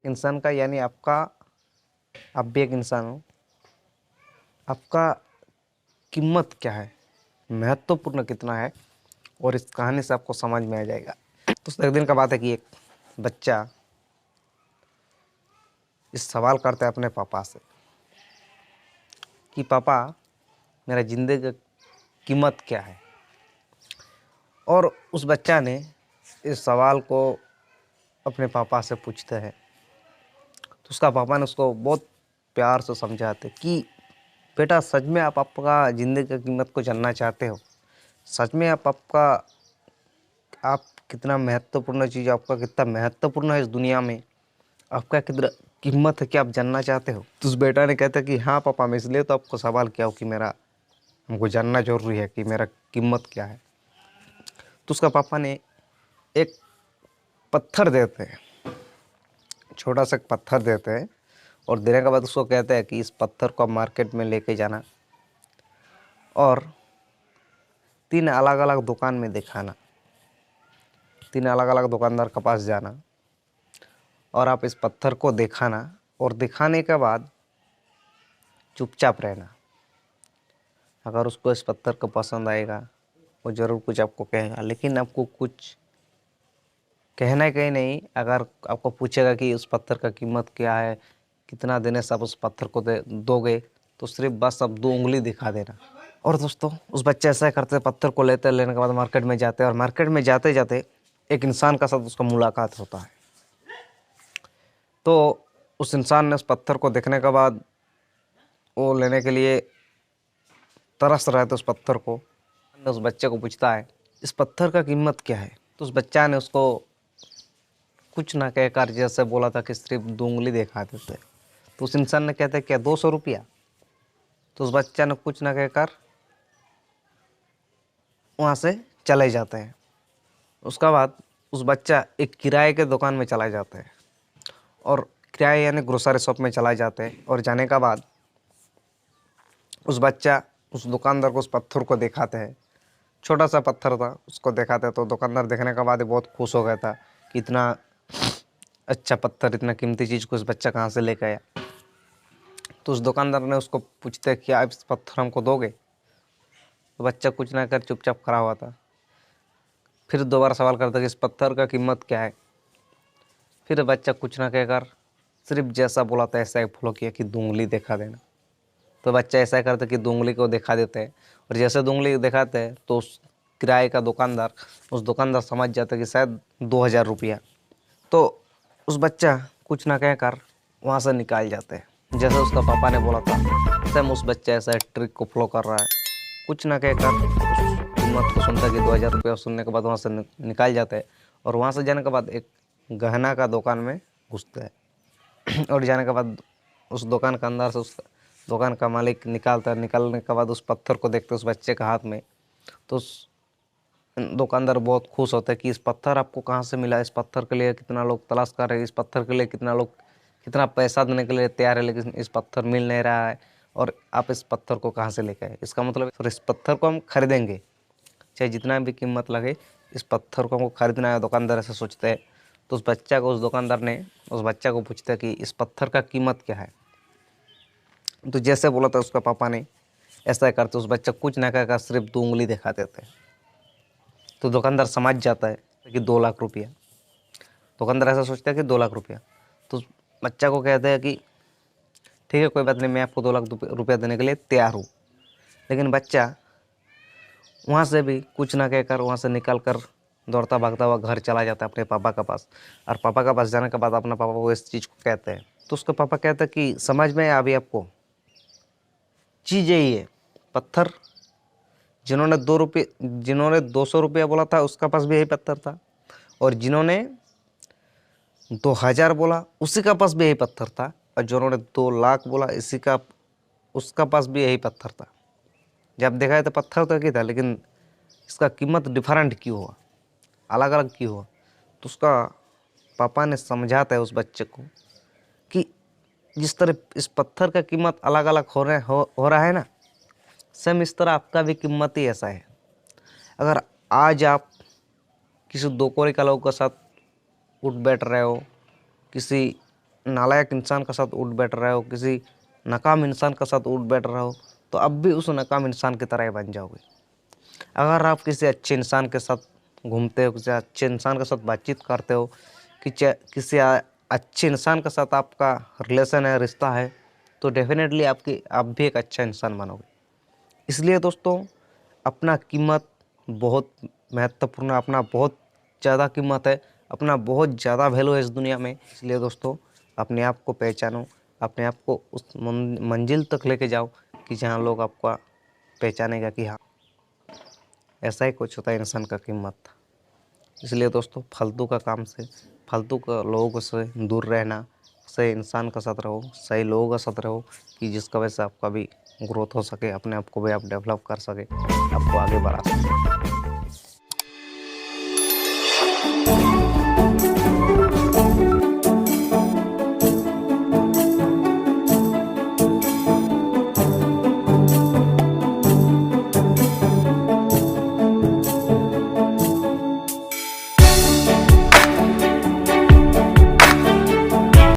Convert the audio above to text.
इंसान का यानी आपका, आप भी एक इंसान हो, आपका कीमत क्या है, महत्वपूर्ण कितना है, और इस कहानी से आपको समझ में आ जाएगा। तो एक दिन का बात है कि एक बच्चा इस सवाल करता है अपने पापा से कि पापा, मेरा ज़िंदगी का कीमत क्या है। और उस बच्चा ने इस सवाल को अपने पापा से पूछते हैं, तो उसका पापा ने उसको बहुत प्यार से समझाते कि बेटा, सच में आप आपका ज़िंदगी की कीमत को जानना चाहते हो? सच में आप कितना महत्वपूर्ण चीज़, आपका कितना महत्वपूर्ण है इस दुनिया में, आपका कितना कीमत है, क्या आप जानना चाहते हो? तो उस बेटा ने कहता कि हाँ पापा, मैं इसलिए तो आपको सवाल किया हूँ कि हमको जानना जरूरी है कि मेरा कीमत क्या है। तो उसका पापा ने एक पत्थर देते हैं, छोटा सा पत्थर देते हैं, और देने के बाद उसको कहते हैं कि इस पत्थर को आप मार्केट में लेके जाना और 3 अलग अलग दुकान में दिखाना, 3 अलग अलग दुकानदार के पास जाना और आप इस पत्थर को दिखाना, और दिखाने के बाद चुपचाप रहना। अगर उसको इस पत्थर को पसंद आएगा वो ज़रूर कुछ आपको कहेगा, लेकिन आपको कुछ कहना है कहीं नहीं। अगर आपको पूछेगा कि उस पत्थर का कीमत क्या है, कितना देने से आप उस पत्थर को दोगे, तो सिर्फ बस आप 2 उंगली दिखा देना। और दोस्तों, उस बच्चे ऐसा करते, पत्थर को लेने के बाद मार्केट में जाते हैं, और मार्केट में जाते जाते एक इंसान का साथ उसका मुलाकात होता है। तो उस इंसान ने उस पत्थर को देखने के बाद वो लेने के लिए तरस रहा था उस पत्थर को। उस बच्चे को पूछता है, इस पत्थर का कीमत क्या है? तो उस बच्चा ने उसको कुछ ना कहकर जैसे बोला था कि सिर्फ 2 उंगली दिखा देते। तो उस इंसान ने कहता है क्या 200 रुपया? तो उस बच्चा ने कुछ ना कहकर वहाँ से चले जाते हैं। उसका बाद उस बच्चा एक किराए के दुकान में चला जाता है, और किराए यानी ग्रोसरी शॉप में चला जाते हैं। और जाने का बाद उस बच्चा उस दुकानदार को उस पत्थर को दिखाते हैं। छोटा सा पत्थर था, उसको दिखाते हैं। तो दुकानदार देखने के बाद बहुत खुश हो गया था कि इतना अच्छा पत्थर, इतना कीमती चीज़ को इस बच्चा कहाँ से लेकर आया। तो उस दुकानदार ने उसको पूछते कि आप इस पत्थर हमको दोगे? तो बच्चा कुछ ना कर चुपचाप खड़ा हुआ था। फिर दोबारा सवाल करता कि इस पत्थर का कीमत क्या है? फिर बच्चा कुछ ना कहकर सिर्फ जैसा बोला था ऐसा ही फॉलो किया कि 2 उंगली दिखा देना। तो बच्चा ऐसा करता कि 2 उंगली को दिखा देते हैं, और जैसे 2 उंगली दिखाते हैं तो उस किराए का दुकानदार, उस दुकानदार समझ जाता है कि शायद 2000 रुपया। तो उस बच्चा कुछ ना कहकर वहाँ से निकाल जाते हैं, जैसे उसका पापा ने बोला था। सेम उस बच्चा ऐसा ट्रिक को फॉलो कर रहा है, कुछ ना कहकर उस कीमत को सुनता कि 2000 रुपया। सुनने के बाद वहाँ से निकाल जाते हैं, और वहाँ से जाने के बाद एक गहना का दुकान में घुसते हैं। और जाने के बाद उस दुकान के अंदर से उस दुकान का मालिक निकालता है। निकालने के बाद उस पत्थर को देखते उस बच्चे के हाथ में, तो उस दुकानदार बहुत खुश होता है कि इस पत्थर आपको कहाँ से मिला, इस पत्थर के लिए कितना लोग तलाश कर रहे हैं, इस पत्थर के लिए कितना लोग कितना पैसा देने के लिए तैयार है, लेकिन इस पत्थर मिल नहीं रहा है, और आप इस पत्थर को कहाँ से लेकर आए? इसका मतलब इस पत्थर को हम खरीदेंगे, चाहे जितना भी कीमत लगे, इस पत्थर को हमको खरीदना है। दुकानदार ऐसा सोचते हैं। तो उस बच्चा को, उस दुकानदार ने उस बच्चा को पूछता है कि इस पत्थर का कीमत क्या है? तो जैसे बोला था उसका पापा ने, ऐसा करते उस बच्चा कुछ ना कहकर सिर्फ 2 उंगली दिखा देते हैं। तो दुकानदार समझ जाता है कि 2 लाख रुपया। दुकानदार ऐसा सोचता है कि 2 लाख रुपया। तो उस बच्चा को कहते हैं कि ठीक है, कोई बात नहीं, मैं आपको 2 लाख रुपया देने के लिए तैयार हूँ। लेकिन बच्चा वहाँ से भी कुछ ना कहकर वहाँ से निकल कर दौड़ता भागता हुआ घर चला जाता है अपने पापा के पास। और पापा के पास जाने के बाद अपना पापा को इस चीज़ को कहते हैं। तो उसके पापा कहते हैं कि समझ में आया अभी आपको? चीज़ यही है, पत्थर जिन्होंने 200 रुपया बोला था उसका पास भी यही पत्थर था, और जिन्होंने 2000 बोला उसी का पास भी यही पत्थर था, और जिन्होंने 2 लाख बोला उसका पास भी यही पत्थर था। जब देखा है तो पत्थर तो एक ही था, लेकिन इसका कीमत डिफरेंट क्यों हुआ, अलग अलग क्यों हुआ? तो उसका पापा ने समझाता है उस बच्चे को कि जिस तरह इस पत्थर का कीमत अलग अलग हो रहा है ना, सेम इस तरह आपका भी कीमत ही ऐसा है। अगर आज आप किसी 2 कोरे का लोगों के साथ उठ बैठ रहे हो, किसी नालायक इंसान के साथ उठ बैठ रहे हो, किसी नाकाम इंसान के साथ उठ बैठ रहे हो, तो अब भी उस नाकाम इंसान की तरह ही बन जाओगे। अगर आप किसी अच्छे इंसान के साथ घूमते हो, किसी अच्छे इंसान के साथ बातचीत करते हो, किसी अच्छे इंसान के साथ आपका रिलेशन है, रिश्ता है, तो डेफिनेटली आप भी एक अच्छा इंसान बनोगे। इसलिए दोस्तों, अपना कीमत बहुत महत्वपूर्ण है, अपना बहुत ज़्यादा कीमत है, अपना बहुत ज़्यादा वैल्यू है इस दुनिया में। इसलिए दोस्तों, अपने आप को पहचानो, अपने आप को उस मंजिल तक लेके जाओ कि जहाँ लोग आपका पहचानेगा कि हाँ, ऐसा ही कुछ होता है इंसान का कीमत। इसलिए दोस्तों, फालतू का लोगों से दूर रहना, सही इंसान के साथ रहो, सही लोगों के साथ रहो, कि जिसका वजह से आपका भी ग्रोथ हो सके, अपने आप को भी आप डेवलप कर सके, आपको आगे बढ़ा सके।